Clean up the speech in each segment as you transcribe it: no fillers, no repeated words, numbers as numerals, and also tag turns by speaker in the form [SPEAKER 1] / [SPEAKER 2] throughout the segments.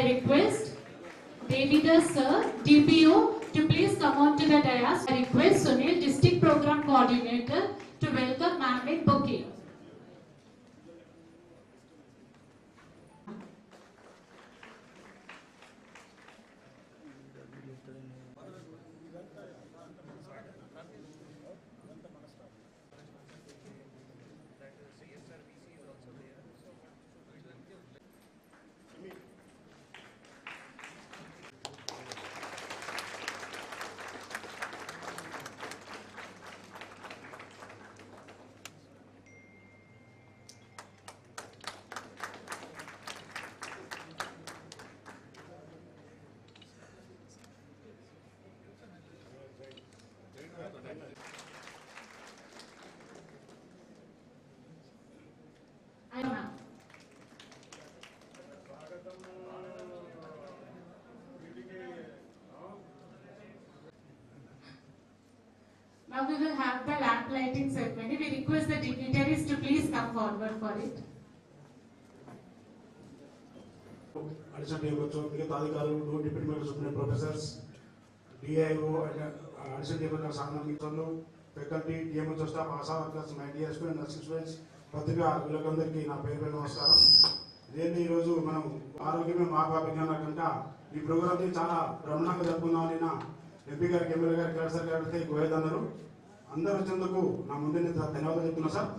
[SPEAKER 1] I request Davidas sir, DPO, to please come on to the dais. I request Sunil, District Program Coordinator, to welcome ma'am with bouquet. Now we will have the lamp lighting ceremony. We request the dignitaries to please come forward for it.
[SPEAKER 2] Additional Deputy Mayor Professors, DIO, additional Sanam faculty, DMO staff, ASA workers, my dear students, nursing students, Patrika, Vilakandarki, na Payable Namaskaram. Really, Rosu, Manam, Arugame, Mapa, Pigana Kanta, the program is Chala, Ramana Punana, Epica, Camera, Cursor, Goyadanaru, అందరూ వచ్చేందుకు నా ముందే ధన్యవాదాలు చెప్తున్నా sir.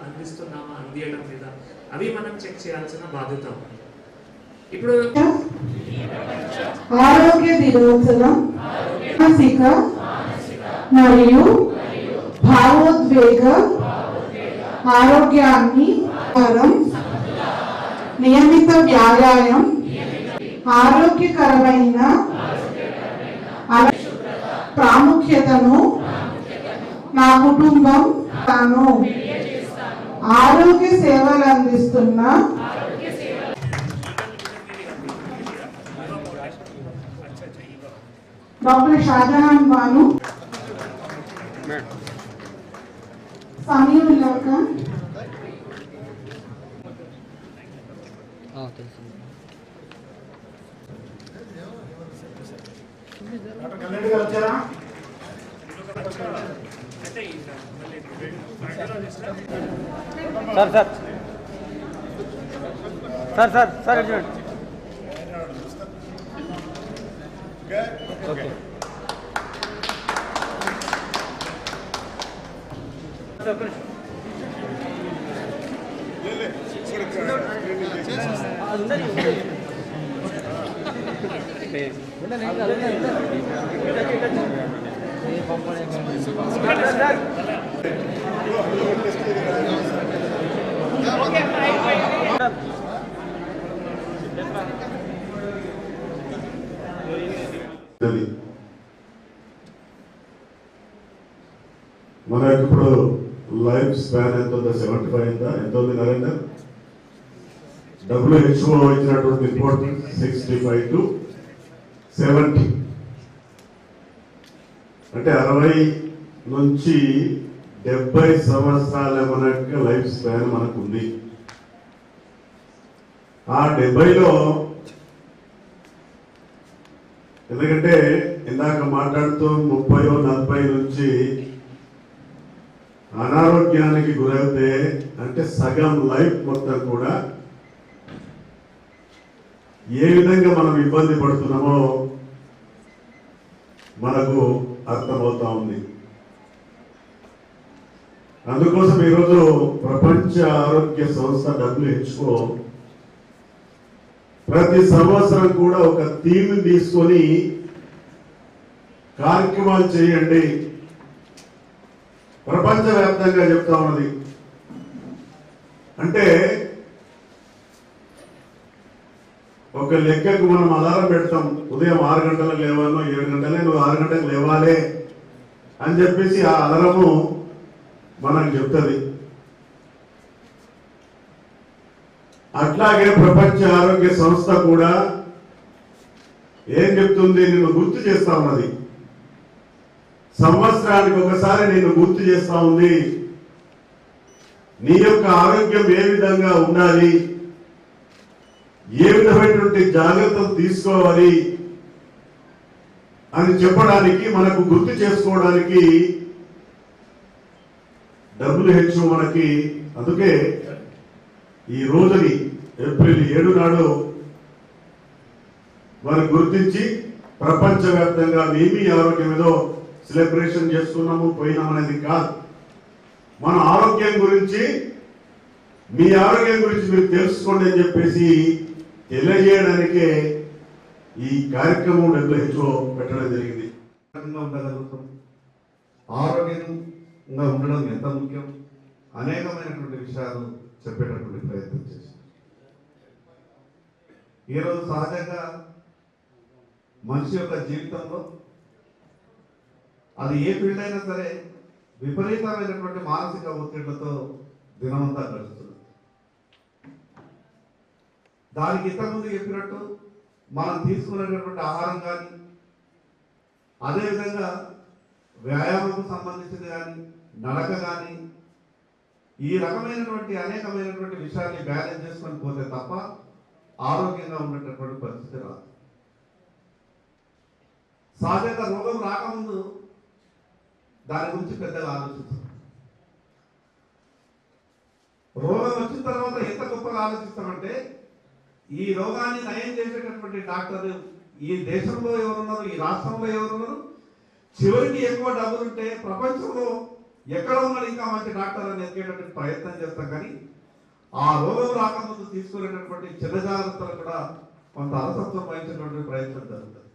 [SPEAKER 3] అందిస్తున్నామా అందియడం మీద అవి మనం check చేయాల్సిన బాధ్యత ఉంది. ఇప్పుడు
[SPEAKER 4] ఆరోగ్య దినోత్సవం మానసిక మరియు భావోద్వేగ ఆరోగ్యాన్ని నియమిత వ్యాయామం ఆరోగ్యకరమైన ప్రాముఖ్యతను నా కుటుంబం తాను ఆరోగ్య సేవలు అందిస్తున్న డాక్టర్ షాజహాన్ బాను సమీర్ ఇలాకా
[SPEAKER 2] డాక్టర్ కళ్యాణ్ గారు వచ్చారా?
[SPEAKER 5] Sir sir sir sir sir okay
[SPEAKER 6] మనకి ఇప్పుడు లైఫ్ స్పాన్ ఎంత ఉందో 75 అయిందా ఎంత ఉంది నరేందర్? WHO ఇచ్చినటువంటి రిపోర్ట్ 65 to 70 అంటే 60 నుంచి 70 సంవత్సరాల మనకి లైఫ్ స్పాన్ మనకు ఉంది. ఆ 70లో ఎందుకంటే ఇందాక మాట్లాడుతూ 30-40 నుంచి అనారోగ్యానికి గురైతే అంటే సగం లైఫ్ మొత్తం కూడా ఏ విధంగా మనం ఇబ్బంది పడుతున్నామో మనకు అర్థమవుతా ఉంది. అందుకోసం ఈరోజు ప్రపంచ ఆరోగ్య సంస్థ WHO ప్రతి సంవత్సరం కూడా ఒక థీమ్ తీసుకొని కార్యక్రమాలు చేయండి ప్రపంచవ్యాప్తంగా చెప్తా ఉన్నది. అంటే ఒక లెక్కకు మనం అలారం పెడతాం, ఉదయం 6 గంటలకు లేవాలో 7 గంటలే నువ్వు 6 గంటలకు లేవాలి అని చెప్పేసి ఆ అలారము మనకు చెప్తుంది. అట్లాగే ప్రపంచ ఆరోగ్య సంస్థ కూడా ఏం చెప్తుంది, నిన్ను గుర్తు చేస్తా ఉన్నది. సంవత్సరానికి ఒకసారి నిన్ను గుర్తు చేస్తా ఉంది. నీ యొక్క ఆరోగ్యం ఏ విధంగా ఉండాలి, ఏ విధమైనటువంటి జాగ్రత్తలు తీసుకోవాలి అని చెప్పడానికి, మనకు గుర్తు చేసుకోవడానికి WHO మనకి అందుకే ఈ రోజుని ఏప్రిల్ 7 నాడు వారు గుర్తించి ప్రపంచవ్యాప్తంగా మీ ఆరోగ్యం ఏదో సెలబ్రేషన్ చేసుకున్నాము పోయినామనేది కాదు. మన ఆరోగ్యం గురించి, మీ ఆరోగ్యం గురించి మీరు తెలుసుకోండి అని చెప్పేసి తెలియజేయడానికే ఈ కార్యక్రమం WHO పెట్టడం జరిగింది.
[SPEAKER 5] ఉండగలుగుతాం, ఆరోగ్యంగా ఉండడం ఎంత ముఖ్యం, అనేకమైనటువంటి విషయాలు చెప్పేటటువంటి ప్రయత్నం చేశాం. ఈరోజు సహజంగా మనిషి యొక్క జీవితంలో అది ఏ ఫీల్డ్ అయినా సరే విపరీతమైనటువంటి మానసిక ఒత్తిళ్లతో దినమంతా గడుస్తుంది. దానికి ఇంతకుముందు చెప్పినట్టు మనం తీసుకునేటటువంటి ఆహారం కానీ, అదేవిధంగా వ్యాయామంకు సంబంధించింది కానీ, నడక కానీ, ఈ రకమైనటువంటి అనేకమైనటువంటి విషయాన్ని బ్యాలెన్స్ చేసుకొని పోతే తప్ప ఆరోగ్యంగా ఉండేటటువంటి పరిస్థితి రాదు. సహజంగా రోగం రాకముందు దాని గురించి పెద్దగా ఆలోచిస్తాం. రోగం వచ్చిన తర్వాత ఎంత గొప్పగా ఆలోచిస్తామంటే, ఈ రోగాన్ని నయం చేసేటటువంటి డాక్టర్లు ఈ దేశంలో ఎవరున్నారు, ఈ రాష్ట్రంలో ఎవరున్నారు, చివరికి ఎక్కువ డబ్బులుంటే ప్రపంచంలో ఎక్కడ ఉన్నాడు ఇంకా మంచి డాక్టర్ అని ఎదిగేటటువంటి ప్రయత్నం చేస్తాం. కానీ ఆ రోగం రాకముందు తీసుకునేటటువంటి చిన్న జాగ్రత్తలు కూడా కొంత అలసత్వం వహించేటువంటి ప్రయత్నం జరుగుతుంది.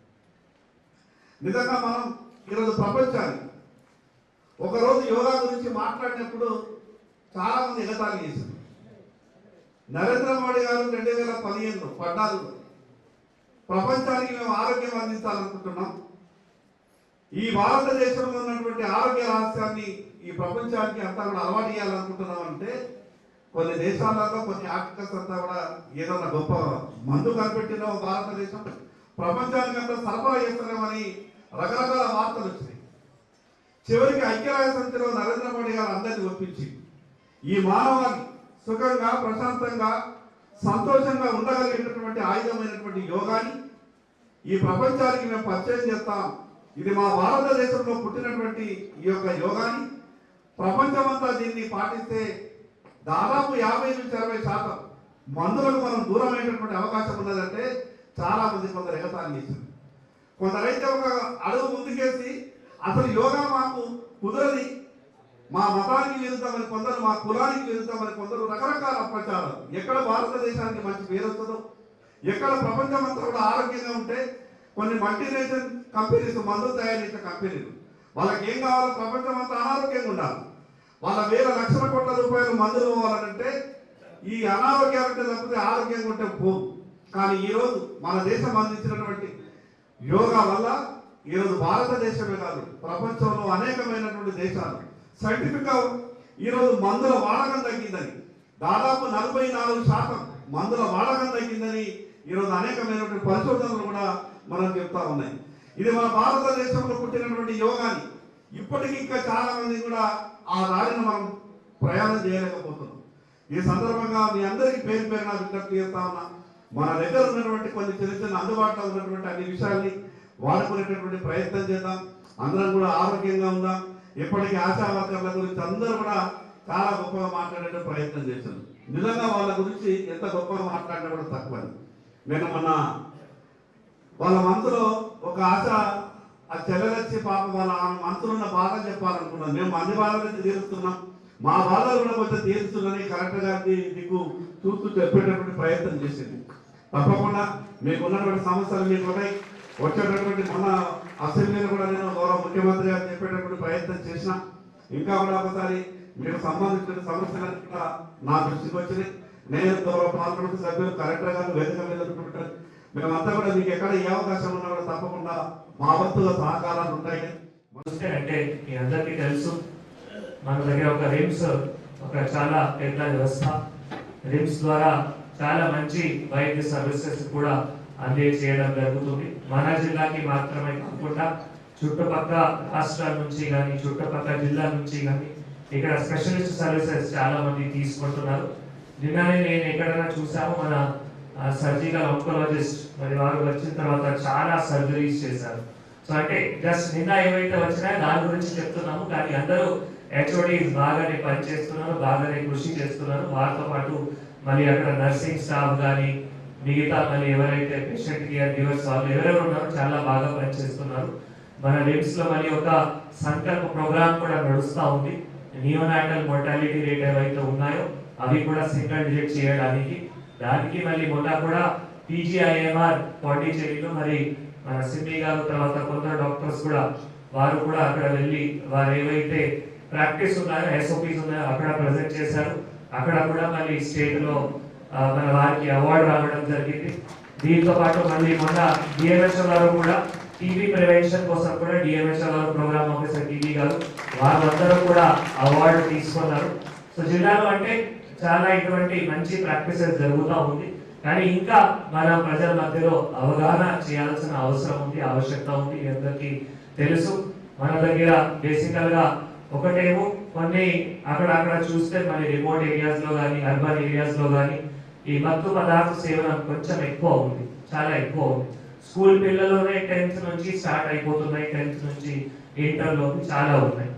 [SPEAKER 5] నిజంగా మనం ఈరోజు ప్రపంచాన్ని ఒకరోజు యోగా గురించి మాట్లాడినప్పుడు చాలా మంది ఎగతాళి చేశారు. నరేంద్ర మోడీ గారు 2014 ప్రపంచానికి మేము ఆరోగ్యం అందించాలనుకుంటున్నాం, ఈ భారతదేశంలో ఉన్నటువంటి ఆరోగ్య రహస్యాన్ని ఈ ప్రపంచానికి అంతా కూడా అలవాటు చేయాలనుకుంటున్నాం అంటే, కొన్ని దేశాలలో కొన్ని ఆర్టికల్స్ అంతా కూడా ఏదన్నా గొప్ప మందు కనిపెట్టిన భారతదేశం ప్రపంచానికి అంతా సరఫరా చేస్తున్నామని రకరకాల వార్తలు వచ్చినాయి. చివరికి ఐక్యరాజ్య సమితిలో నరేంద్ర మోడీ గారు అందరినీ ఒప్పించి ఈ మానవాన్ని సుఖంగా, ప్రశాంతంగా, సంతోషంగా ఉండగలిగేటటువంటి ఆయుధమైనటువంటి యోగాని ఈ ప్రపంచానికి మేము పరిచయం చేస్తాం. ఇది మా భారతదేశంలో పుట్టినటువంటి ఈ యొక్క యోగాని ప్రపంచమంతా దీన్ని పాటిస్తే దాదాపు 50 నుంచి 60% మందులకు మనం దూరమైనటువంటి అవకాశం ఉన్నదంటే చాలా మంది కొందరు ఎగతాళి చేశారు. కొందరైతే ఒక అడుగు ముందుకేసి అసలు యోగా మాకు కుదరది, మా మతానికి విరుద్ధమని కొందరు, మా కులానికి విరుద్ధమని కొందరు, రకరకాల ప్రచారాలు. ఎక్కడ భారతదేశానికి మంచి పేరు వస్తుందో, ఎక్కడ ప్రపంచం అంతా కూడా ఆరోగ్యంగా ఉంటే కొన్ని మల్టీనేషనల్ కంపెనీస్, మందులు తయారు చేసే కంపెనీలు, వాళ్ళకి ఏం కావాలో ప్రపంచం అంతా అనారోగ్యంగా ఉండాలి, వాళ్ళ వేల లక్షల కోట్ల రూపాయలు మందులు పోవాలంటే ఈ అనారోగ్యాలంటే తప్పితే ఆరోగ్యంగా ఉంటే పోవు. కానీ ఈరోజు మన దేశం అందించినటువంటి యోగా వల్ల ఈరోజు భారతదేశమే కాదు ప్రపంచంలో అనేకమైనటువంటి దేశాలు సైంటిఫిక్గా ఈరోజు మందుల వాడకం తగ్గిందని, దాదాపు 44% మందుల వాడకం తగ్గిందని ఈరోజు అనేకమైనటువంటి పరిశోధనలు కూడా మనం చెప్తా ఉన్నాయి. ఇది మన భారతదేశంలో పుట్టినటువంటి యోగాని ఇప్పటికీ ఇంకా చాలా మంది కూడా ఆ దారిని మనం ప్రయాణం చేయలేకపోతున్నాం. ఈ సందర్భంగా మీ అందరికీ పేరు పేరున విజ్ఞప్తి చేస్తా ఉన్నా, మన దగ్గర ఉన్నటువంటి కొన్ని చిన్న అందుబాటులో ఉన్నటువంటి అన్ని విషయాల్ని వాడుకునేటటువంటి ప్రయత్నం చేద్దాం. అందరం కూడా ఆరోగ్యంగా ఉందాం. ఇప్పటికీ ఆశా వర్కర్ల గురించి అందరూ కూడా చాలా గొప్పగా మాట్లాడే ప్రయత్నం చేశారు. నిజంగా వాళ్ళ గురించి ఎంత గొప్పగా మాట్లాడినా కూడా తక్కువని. నేను మొన్న వాళ్ళ మనసులో ఒక ఆశ, ఆ చెల్లెలొచ్చి పాప వాళ్ళ మనసులో ఉన్న బాధ చెప్పాలనుకున్నాను. మేము అన్ని బాధలైతే తీరుస్తున్నాం, మా బాధలు కూడా కొంచెం తీరుస్తుందని కలెక్టర్ గారికి దిక్కు చూస్తూ చెప్పేటటువంటి ప్రయత్నం చేసింది. తప్పకుండా మీకు ఉన్నటువంటి సమస్యలు మీకు ఉన్నాయి. వచ్చేటటువంటి మన అసెంబ్లీలో కూడా నేను గౌరవ ముఖ్యమంత్రి గారు చెప్పేటటువంటి ప్రయత్నం చేసిన, ఇంకా కూడా ఒకసారి మీకు సంబంధించిన సమస్యలు కూడా నా దృష్టికి వచ్చినాయి. నేను గౌరవ పార్లమెంట్ సభ్యులు, కలెక్టర్ గారు వేదిక మీద మేమంతా కూడా మీకు ఎక్కడ ఏ అవకాశం ఉన్నా కూడా తప్పకుండా మా వంతుల సహకారాలు ఉంటాయి.
[SPEAKER 3] అంటే మీ అందరికీ తెలుసు, మన దగ్గర ఒక రిమ్స్ ఒక చాలా పెద్ద వ్యవస్థ. రిమ్స్ ద్వారా చాలా మంచి వైద్య సర్వీసెస్ కూడా అందజేయడం జరుగుతుంది. మన జిల్లాకి మాత్రమే కాకుండా చుట్టుపక్కల రాష్ట్రాల నుంచి కానీ, చుట్టుపక్కల జిల్లా నుంచి కానీ ఇక్కడ స్పెషలిస్ట్ సర్వీసెస్ చాలా మంది తీసుకుంటున్నారు. నిన్ననే నేను ఎక్కడైనా చూసాము, మన సర్జికల్ ఆంకాలజిస్ట్, మరి వారు వచ్చిన తర్వాత చాలా సర్జరీస్ చేశారు. సో అంటే జస్ట్ నిన్న ఏవైతే వచ్చినాయో దాని గురించి చెప్తున్నాము, కానీ అందరూ హెచ్ఓడీస్ బాగానే పనిచేస్తున్నారు, బాగానే కృషి చేస్తున్నారు. వారితో పాటు మళ్ళీ అక్కడ నర్సింగ్ స్టాఫ్ కానీ మిగతా మళ్ళీ ఎవరైతే పేషెంట్ కేర్ గివర్స్ వాళ్ళు ఎవరెవరు ఉన్నారో చాలా బాగా పనిచేస్తున్నారు. మన రిమ్స్ లో మళ్ళీ ఒక సంకల్ప ప్రోగ్రామ్ కూడా నడుస్తూ ఉంది. నియోనాటల్ మోర్టాలిటీ రేట్ ఏవైతే ఉన్నాయో అవి కూడా సింగిల్ డిజిట్ చేయడానికి, దానికి మళ్ళీ మొన్న కూడా PGIMR పాండిచేరిలో మరి మన సింధి గారు తర్వాత కొందరు డాక్టర్స్ కూడా వారు కూడా అక్కడ వెళ్ళి వారు ఏవైతే ప్రాక్టీస్ ఉన్నాయో SOPs ఉన్నాయో అక్కడ ప్రజెంట్ చేశారు. అక్కడ కూడా మళ్ళీ స్టేట్ లో మన వారికి అవార్డు రావడం జరిగింది. దీంతో పాటు మళ్ళీ మొన్న DMHO గారు కూడా టీబీ ప్రివెన్షన్ కోసం కూడా DMHO గారు ప్రోగ్రామ్ ఆఫీసర్ టీబీ గారు వారందరూ కూడా అవార్డు తీసుకున్నారు. సో జిల్లాలో అంటే చాలా ఇటువంటి మంచి ప్రాక్టీసెస్ జరుగుతూ ఉంది, కానీ ఇంకా మన ప్రజల మధ్యలో అవగాహన చేయాల్సిన అవసరం ఉంది, ఆవశ్యకత ఉంది. అందరికీ తెలుసు మన దగ్గర బేసికల్ గా ఒకటేమో కొన్ని అక్కడ చూస్తే మరి రిమోట్ ఏరియాస్ లో కానీ అర్బన్ ఏరియాస్ లో కానీ ఈ మత్తు పదార్థ సేవనం కొంచెం ఎక్కువ ఉంది, చాలా ఎక్కువ ఉంది. స్కూల్ పిల్లలోనే 10th నుంచి స్టార్ట్ అయిపోతున్నాయి, 10th నుంచి ఇంటర్లో చాలా ఉన్నాయి.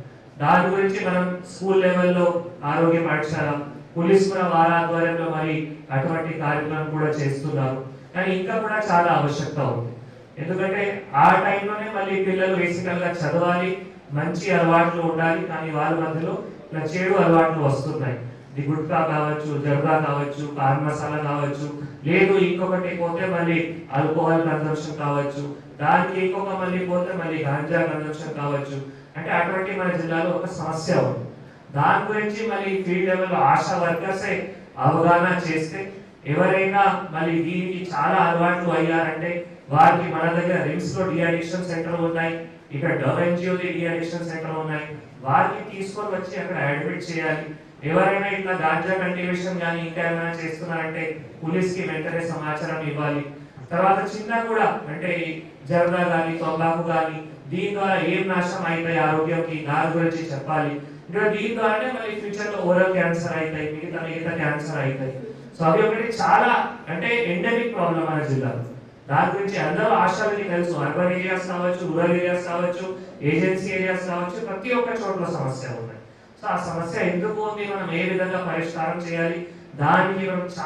[SPEAKER 3] దాని గురించి మనం స్కూల్ లెవెల్లో ఆరోగ్య పాఠశాల పోలీస్ కూడా వారి ఆధ్వర్యంలో మరి అటువంటి కార్యక్రమం కూడా చేస్తున్నారు, కానీ ఇంకా కూడా చాలా ఆవశ్యకత ఉంది. ఎందుకంటే ఆ టైంలోనే మళ్ళీ పిల్లలు బేసికల్ గా చదవాలి, మంచి అలవాట్లు ఉండాలి, కానీ వాళ్ళ మధ్యలో ఇలా చెడు అలవాట్లు వస్తున్నాయి. ఇది గుట్కా కావచ్చు, జర్దా కావచ్చు, పాన్ మసాలా కావచ్చు, లేదు ఇంకొకటి పోతే మళ్ళీ ఆల్కహాల్ కన్సంప్షన్ కావచ్చు, దానికి ఇంకొక మళ్ళీ పోతే మళ్ళీ గాంజా కన్సంప్షన్ కావచ్చు. అంటే అటువంటి మన జిల్లాలో ఒక సమస్య ఉంది. దాని గురించి మళ్ళీ ఫీల్డ్ లెవెల్లో ఆశా వర్కర్సే అవగాహన చేస్తే ఎవరైనా మళ్ళీ దీనికి చాలా అలవాట్లు అయ్యారంటే వారికి మన దగ్గర రిమ్స్ లో డిఅడిక్షన్ సెంటర్ ఉన్నాయి, ఇక్కడ WNGO డిఅడిక్షన్ సెంటర్ ఉన్నాయి, వారికి తీసుకొని వచ్చి అక్కడ అడ్మిట్ చేయాలి. ఎవరైనా ఇట్లా గాంజా కంటిన్యూషన్ కానీ ఇంకా ఏమైనా చేస్తున్నారంటే పోలీస్ కి వెంటనే సమాచారం ఇవ్వాలి. తర్వాత చిన్న కూడా అంటే జర్దా కానీ తొంబాకు కానీ దీని ద్వారా ఏం నాశనం అవుతాయి ఆరోగ్యంకి దాని గురించి చెప్పాలి. ఇంకా దీని ద్వారానే మళ్ళీ ఫ్యూచర్ లో ఓరల్ క్యాన్సర్ అవుతాయి, మిగతా క్యాన్సర్ అవుతాయి. సో అవి ఒకటి చాలా అంటే ఎండమిక్ ప్రాబ్లం మన జిల్లాలో. దాని గురించి అందరూ ఆశాలకి తెలుసు, అర్బన్ ఏరియాస్ కావచ్చు, రూరల్ ఏరియాస్ కావచ్చు, ఏజెన్సీ ఏరియాస్ కావచ్చు, ప్రతి ఒక్క చోట్ల సమస్య ఉన్నాయి. సో ఆ సమస్య ఎందుకు ఉంది, మనం ఏ విధంగా పరిష్కారం చేయాలి, దానికి మనం